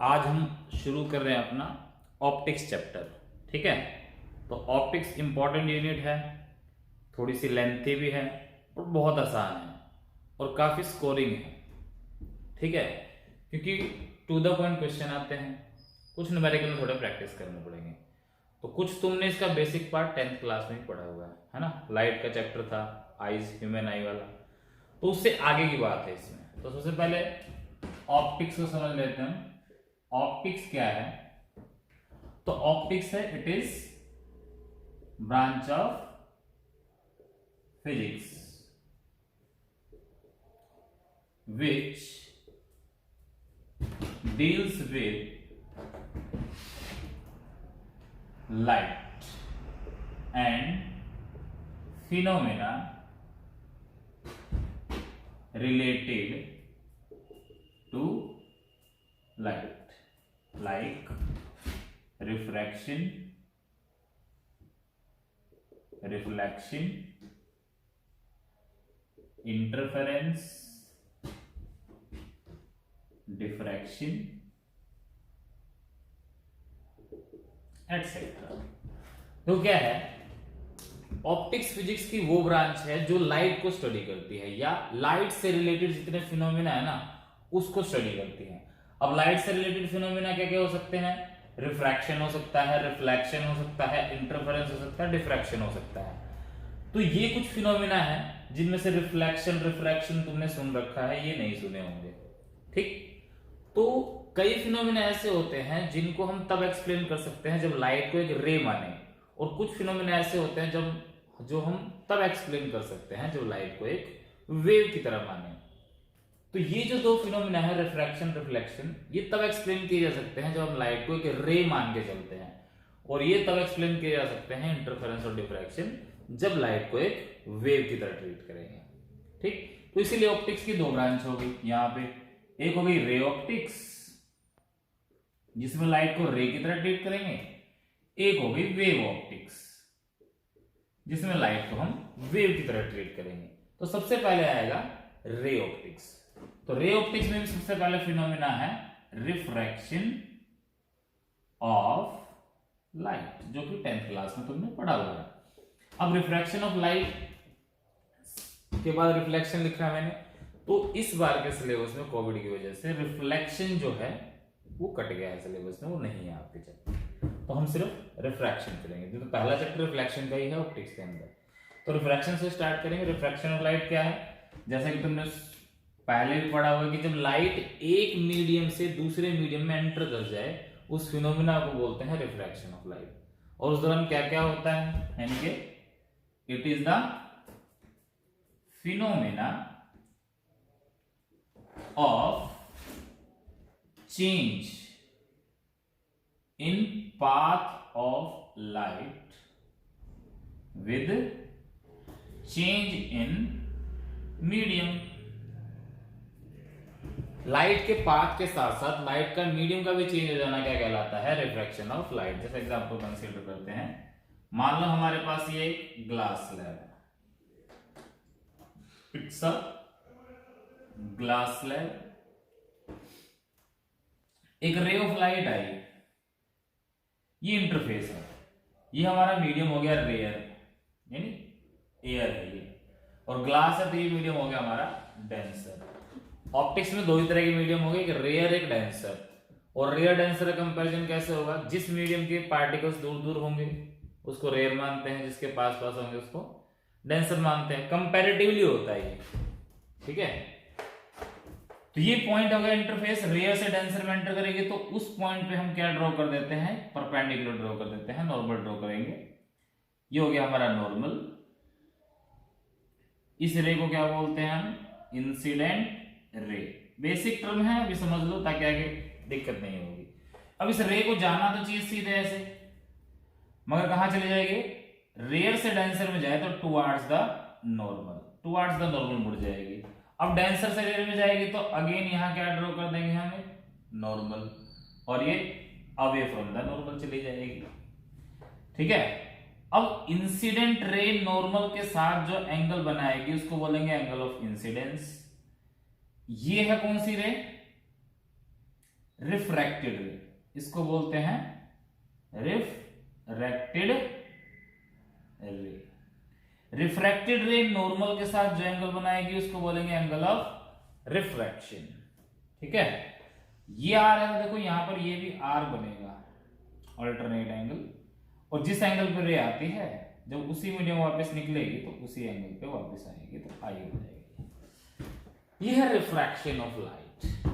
आज हम शुरू कर रहे हैं अपना ऑप्टिक्स चैप्टर। ठीक है, तो ऑप्टिक्स इंपॉर्टेंट यूनिट है, थोड़ी सी लेंथी भी है और बहुत आसान है और काफी स्कोरिंग है। ठीक है, क्योंकि टू द पॉइंट क्वेश्चन आते हैं, कुछ न्यूमेरिकल में थोड़ा प्रैक्टिस करने पड़ेंगे। तो कुछ तुमने इसका बेसिक पार्ट 10th क्लास में ही पढ़ा हुआ है ना। लाइट का चैप्टर था, आईज, ह्यूमन आई वाला, तो उससे आगे की बात है इसमें। तो सबसे पहले ऑप्टिक्स को समझ लेते हैं। ऑप्टिक्स क्या है? तो ऑप्टिक्स है, it is branch of physics which deals with light and phenomena related to light, like refraction, reflection, interference, diffraction etcetera. तो क्या है, ऑप्टिक्स फिजिक्स की वो ब्रांच है जो लाइट को स्टडी करती है, या लाइट से रिलेटेड जितने फिनोमिना है ना उसको स्टडी करती है। अब लाइट से रिलेटेड फिनोमिना क्या क्या हो सकते हैं? रिफ्रैक्शन हो सकता है, रिफ्लेक्शन हो सकता है, इंटरफेरेंस हो सकता है, डिफ्रैक्शन हो सकता है। तो ये कुछ फिनोमिना है जिनमें से रिफ्लेक्शन, रिफ्रैक्शन तुमने सुन रखा है, ये नहीं सुने होंगे। ठीक, तो कई फिनोमिना ऐसे होते हैं जिनको हम तब एक्सप्लेन कर सकते हैं जब लाइट को एक रे माने, और कुछ फिनोमिना ऐसे होते हैं जब जो हम तब एक्सप्लेन कर सकते हैं जब लाइट को एक वेव की तरह माने। तो ये जो दो फिनोमिना है, रिफ्रैक्शन, रिफ्लेक्शन, ये तब एक्सप्लेन किए जा सकते हैं जब हम लाइट को एक रे मान के चलते हैं, और ये तब एक्सप्लेन किए जा सकते हैं, इंटरफेरेंस और डिफ्रैक्शन, जब लाइट को एक वेव की तरह ट्रीट करेंगे। ठीक, तो इसीलिए ऑप्टिक्स की दो ब्रांच होगी यहाँ पे। एक हो गई रे ऑप्टिक्स, जिसमें लाइट को रे की तरह ट्रीट करेंगे। एक हो गई वेव ऑप्टिक्स, जिसमें लाइट को हम वेव की तरह ट्रीट करेंगे। तो सबसे पहले आएगा रे ऑप्टिक्स। तो रे ऑप्टिक्स में भी सबसे पहले फिनोमिना है रिफ्रैक्शन ऑफ लाइट, जो कि 10th क्लास में तुमने पढ़ा हुआ है। अब रिफ्रैक्शन ऑफ लाइट के बाद रिफ्लेक्शन लिखा है मैंने, तो इस बार के सिलेबस में कोविड की वजह से रिफ्लेक्शन जो है वो कट गया है सिलेबस में, वो नहीं है आपके चैप्टर। तो हम सिर्फ रिफ्रैक्शन करेंगे, क्योंकि पहला चैप्टर रिफ्लेक्शन का ही है ऑप्टिक्स के अंदर। तो रिफ्रैक्शन से स्टार्ट करेंगे। रिफ्रैक्शन ऑफ लाइट क्या है? जैसा कि तुमने पहले भी पढ़ा हुआ कि जब लाइट एक मीडियम से दूसरे मीडियम में एंटर कर जाए, उस फिनोमिना को बोलते हैं रिफ्रैक्शन ऑफ लाइट। और उस दौरान क्या क्या होता है, यानी कि it is the phenomena of change in path of light with change in medium। Light के पाथ के साथ साथ लाइट का मीडियम का भी चेंज हो जाना क्या कहलाता है? Refraction of light. जैसे एग्जांपल कंसीडर करते हैं, मान लो हमारे पास ये एक ग्लास स्लैब है, इट्स अ ग्लास स्लैब। एक रे ऑफ लाइट आई, ये इंटरफेस है, ये हमारा मीडियम हो गया रेयर, यानी एयर है ये, और ग्लास है तो ये मीडियम हो गया हमारा डेंसर। ऑप्टिक्स में दो ही तरह के मीडियम हो गए, एक रेयर, एक डेंसर। और रेयर डेंसर का कंपैरिजन कैसे होगा? जिस मीडियम के पार्टिकल्स दूर दूर होंगे उसको रेयर मानते हैं, जिसके पास पास होंगे उसको डेंसर मानते हैं। कंपैरेटिवली होता है ये। ठीक है, तो ये पॉइंट हो गया इंटरफेस। रेयर से डेंसर में एंटर करेंगे तो उस पॉइंट पे हम क्या ड्रॉ कर देते हैं? परपेंडिकुलर ड्रॉ कर देते हैं, नॉर्मल ड्रॉ करेंगे। ये हो गया हमारा नॉर्मल। इस रे को क्या बोलते हैं हम? Incident ray. बेसिक टर्म है, अभी समझ लो ताकि आगे दिक्कत नहीं होगी। अब इस रे को जाना तो चीज सीधे ऐसे, मगर कहां चले जाएंगे? रेयर से डेंसर में जाए तो towards the normal, towards the normal मुड़ जाएगी। अब डेंसर से रेयर में जाएगी तो अगेन यहां क्या ड्रॉ कर देंगे हमें? नॉर्मल, और ये अवे फ्रॉम द नॉर्मल चली जाएगी। ठीक है, अब इंसिडेंट रे नॉर्मल के साथ जो एंगल बनाएगी उसको बोलेंगे एंगल ऑफ इंसिडेंस। ये है कौन सी रे? रिफ्रैक्टेड रे, इसको बोलते हैं रिफ्रैक्टेड रे। रिफ्रैक्टेड रे नॉर्मल के साथ जो एंगल बनाएगी उसको बोलेंगे एंगल ऑफ रिफ्रैक्शन। ठीक है, ये आर है, देखो यहां पर ये भी आर बनेगा, अल्टरनेट एंगल, और जिस एंगल पर रे आती है जब उसी मीडियम वापस निकलेगी तो उसी एंगल पे वापस आएगी, तो आई हो जाएगी। यह है रिफ्रैक्शन ऑफ लाइट।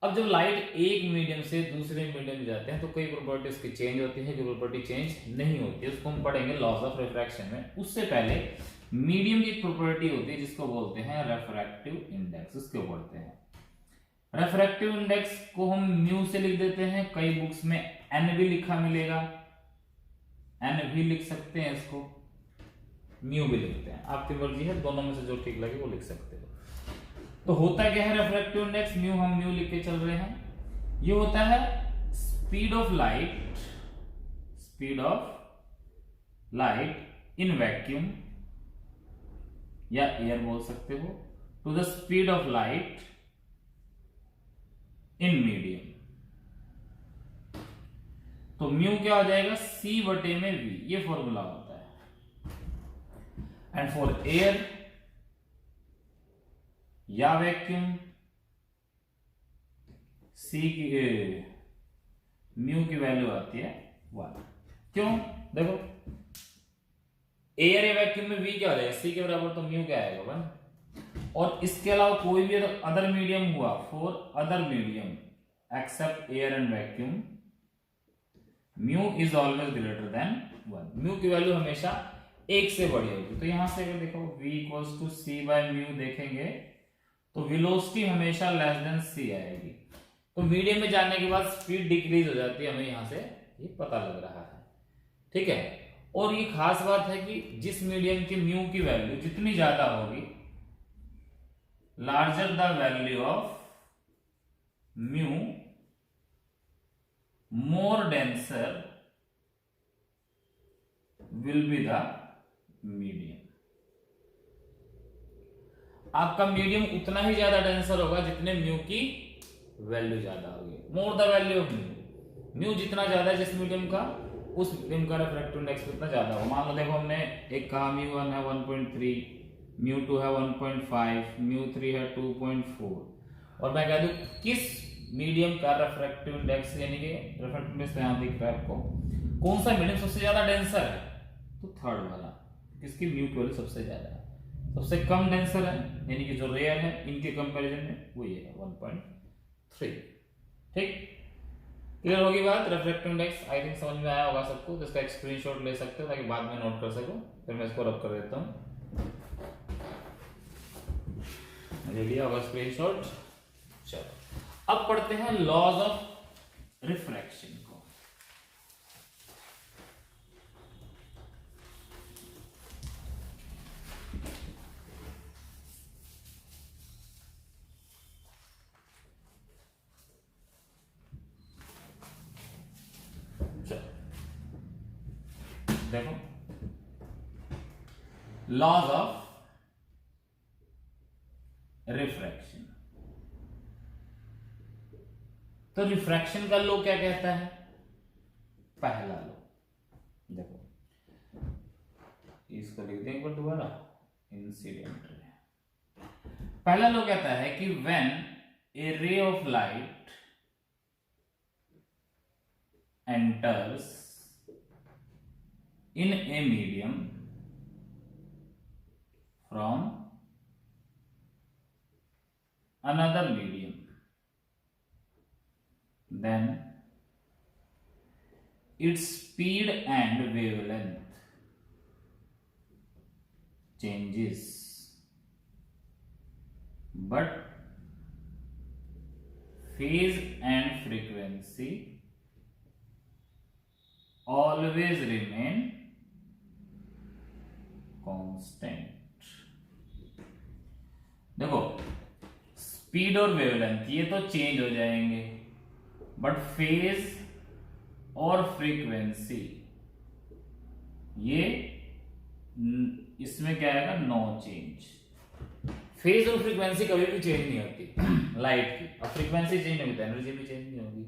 अब जब लाइट एक मीडियम से दूसरे मीडियम में जाते हैं तो कई प्रॉपर्टीज की चेंज होती है, जो प्रॉपर्टी चेंज नहीं होती है उसको हम पढ़ेंगे लॉज ऑफ रिफ्रैक्शन में। उससे पहले मीडियम की प्रॉपर्टी होती है जिसको बोलते हैं रेफ्रैक्टिव इंडेक्स, उसको पढ़ते हैं। रेफ्रैक्टिव इंडेक्स को हम म्यू से लिख देते हैं, कई बुक्स में एन भी लिखा मिलेगा, एन भी लिख सकते हैं, इसको म्यू भी लिखते हैं, आपकी मर्जी है, दोनों में से जो ठीक लगे वो लिख सकते हो। तो होता क्या है रेफ्रैक्टिव इंडेक्स, म्यू, हम म्यू लिख के चल रहे हैं। ये होता है speed of light, speed of light in vacuum या एयर बोल सकते हो, to the speed of light in medium. तो म्यू क्या हो जाएगा, सी बटे में वी, ये फॉर्मूला होता है। एंड फॉर एयर या वैक्यूम, सी की म्यू की वैल्यू आती है 1। क्यों, देखो एयर या वैक्यूम में वी क्या हो जाएगा, सी के बराबर, तो म्यू क्या आएगा 1। और इसके अलावा कोई भी अदर मीडियम हुआ, for other medium except air and vacuum, mu is always greater than 1। Mu की वैल्यू हमेशा 1 से बड़ी होगी। तो यहां से अगर देखो v equals to c by mu देखेंगे तो वेलोसिटी हमेशा लेस देन c आएगी। तो मीडियम में जाने के बाद स्पीड डिक्रीज हो जाती है, हमें यहां से ये पता लग रहा है। ठीक है, और ये खास बात है कि जिस मीडियम की म्यू की वैल्यू जितनी ज्यादा होगी, larger the value of mu, more denser will be the medium। आपका मीडियम उतना ही ज्यादा डेंसर होगा जितने म्यू की वैल्यू ज्यादा होगी। More the value of mu, mu जितना ज्यादा है जिस मीडियम का, उस मीडियम का रिफ्रैक्टिव इंडेक्स उतना ज्यादा होगा। मान लो देखो हमने एक कहा म्यू 1 है 1.3, म्यू 2 है 1.5, म्यू 3 है 2.4, और मैं कह दूं किस मीडियम का रिफ्रैक्टिव इंडेक्स, यानी कि रिफ्रैक्टिव इंडेक्स यहां दिख रहा है आपको, कौन सा मीडियम सबसे ज्यादा डेंसर है, तो थर्ड वाला, किसकी म्यू की वैल्यू सबसे ज्यादा है। सबसे कम डेंसर है यानी कि जो रेयर है इनके कंपैरिजन में, वो ये है 1.3। ठीक, क्लियर होगी बात। रिफ्रैक्टिव इंडेक्स आई थिंक समझ में आया होगा सबको, तो इसका एक स्क्रीनशॉट ले सकते हो ताकि बाद में नोट कर सको। फिर मैं इसको रब कर देता हूं, ले लिया होगा स्क्रीनशॉट। चलो अब पढ़ते हैं लॉज ऑफ रिफ्रैक्शन को। चलो देखो, लॉज ऑफ रिफ्रैक्शन। तो रिफ्रैक्शन का लॉ क्या कहता है, पहला लॉ, देखो इसको लिख दें एक बार दोबारा, इंसिडेंट रे। पहला लॉ कहता है कि when A ray of light enters in a medium from another medium, then its speed and wavelength changes, but phase and frequency always remain constant। देखो स्पीड और वेवलेंथ ये तो चेंज हो जाएंगे, बट फेज और फ्रीक्वेंसी ये इसमें क्या आएगा, नो चेंज। फेज और फ्रीक्वेंसी कभी भी चेंज नहीं होती लाइट की, और फ्रीक्वेंसी चेंज नहीं होती, एनर्जी भी चेंज नहीं होगी।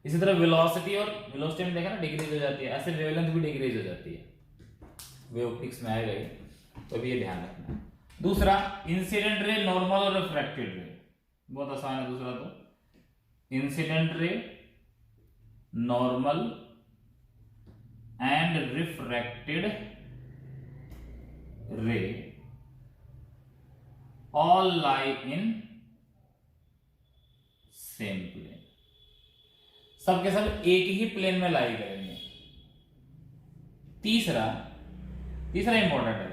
इसी तरह वेलोसिटी में देखा ना डिक्रीज हो जाती है, ऐसे वेवलेंथ भी डिक्रीज हो जाती है, वे ऑप्टिक्स में आएगा ही, तो अभी ये ध्यान रखना है। दूसरा इंसिडेंट रे, नॉर्मल और रिफ्रैक्टेड रे, बहुत आसान है दूसरा तो। Incident ray, normal and refracted ray all lie in same plane, सबके सब एक ही प्लेन में लाई करेंगे। तीसरा इंपॉर्टेंट है,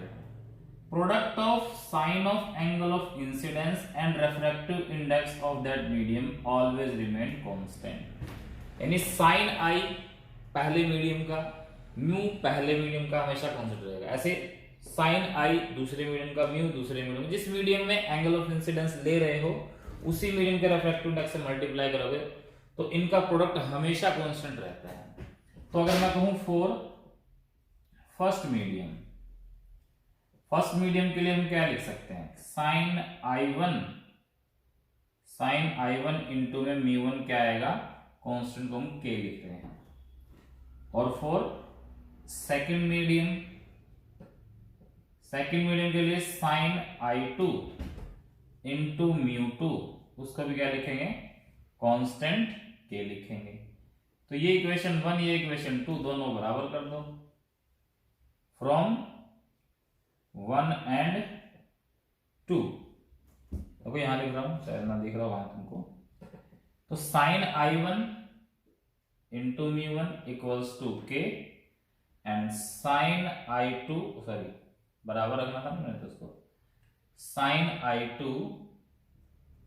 product of sine of angle of incidence and refractive index of that medium always remain constant. यानी साइन आई पहले मीडियम का, म्यू पहले मीडियम का हमेशा कांस्टेंट रहेगा। ऐसे साइन आई दूसरे मीडियम का, म्यू दूसरे मीडियम, जिस मीडियम में एंगल ऑफ इंसिडेंस ले रहे हो उसी मीडियम के रेफ्रैक्टिव इंडेक्स से मल्टीप्लाई करोगे तो इनका प्रोडक्ट हमेशा कांस्टेंट रहता है। तो अगर मैं कहूं फॉर फर्स्ट मीडियम के लिए हम क्या लिख सकते हैं, साइन आई वन इंटू में म्यू वन क्या आएगा, कांस्टेंट को हम के लिख रहे हैं। और फॉर सेकंड मीडियम के लिए sign i two into mu to, उसका भी क्या लिखेंगे, कांस्टेंट के लिखेंगे। तो ये इक्वेशन 1 ये इक्वेशन 2 दोनों बराबर कर दो, फ्रॉम 1 एंड 2। देखो यहां लिख रहा हूं, शायद ना दिख रहा हो वहां तुमको। तो sine i one into mu one equals to k and sine i two, sorry बराबर रखना था मैंने तो उसको, sine i two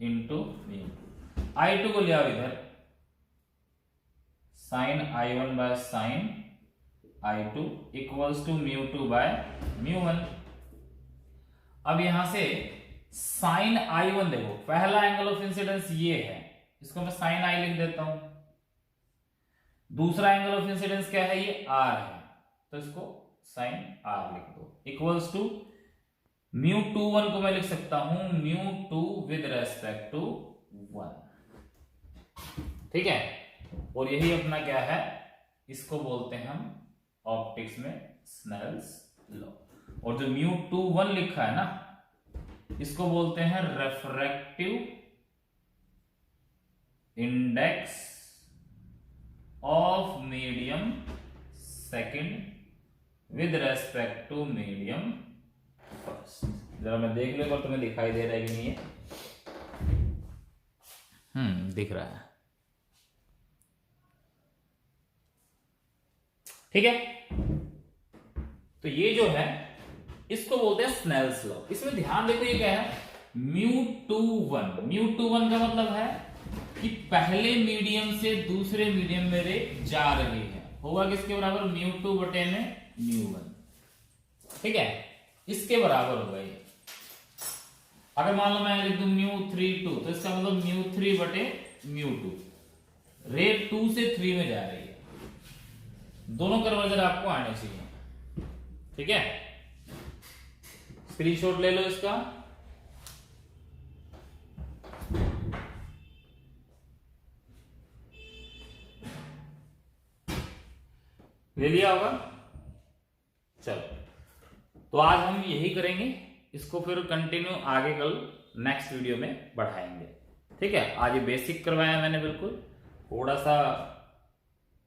into mu two. I two को लिया इधर, sine i one by sine i two equals to mu two by mu one. अब यहां से साइन आई वन देखो, पहला एंगल ऑफ इंसिडेंस ये है, इसको मैं साइन आई लिख देता हूं। दूसरा एंगल ऑफ इंसिडेंस क्या है, ये आर है, तो इसको साइन आर लिख दो, equals to mu two one को मैं लिख सकता हूं mu two with respect to one. ठीक है, और यही अपना क्या है, इसको बोलते हैं हम ऑप्टिक्स में स्नेल्स लॉ। और जो म्यू टू वन लिखा है ना, इसको बोलते हैं refractive index of medium second with respect to medium first. जरा मैं देख लो तुम्हें दिखाई दे रहा है कि नहीं है, दिख रहा है, ठीक है। तो ये जो है इसको बोलते हैं स्नेल्स लॉ। इसमें ध्यान देखो ये क्या है, म्यू टू वन का मतलब है कि पहले मीडियम से दूसरे मीडियम में रे जा रही है, होगा किसके बराबर, म्यू टू बटे में म्यू वन। ठीक है, इसके बराबर होगा ये। अगर मान लो मैं लिख दूं म्यू थ्री टू, तो इसका मतलब म्यू थ्री बटे म्यू टू, रे 2 से 3 में जा रही है। दोनों कन्वर्जन आपको आने चाहिए, ठीक है। स्क्रीनशॉट ले लो इसका, ले लिया होगा। चलो, तो आज हम यही करेंगे, इसको फिर कंटिन्यू आगे कल नेक्स्ट वीडियो में बढ़ाएंगे। ठीक है, आज ये बेसिक करवाया मैंने, बिल्कुल थोड़ा सा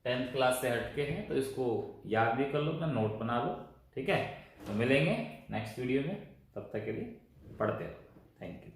10th क्लास से हटके है, तो इसको याद भी कर लो, अपना नोट बना लो। ठीक है, तो मिलेंगे नेक्स्ट वीडियो में, तब तक के लिए पढ़ते रहो। Thank you.